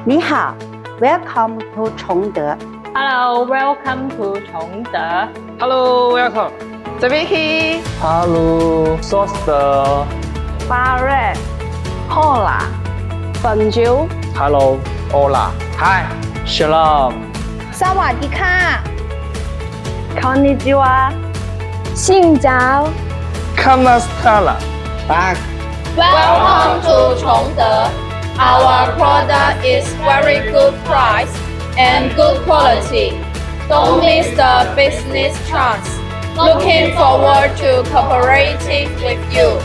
你好 ，Welcome to 崇德。 Hello, welcome to 崇德。 Hello, welcome. 这边去。Hello, Soster. 巴瑞 ，Hola, Bonjour, Hello, Hola. Hi, Shalom. 萨瓦迪卡， Konnichiwa, 信早。 Kamastala. Back. Welcome to 崇德. Our product is very good price and good quality. Don't miss the business chance. Looking forward to cooperating with you.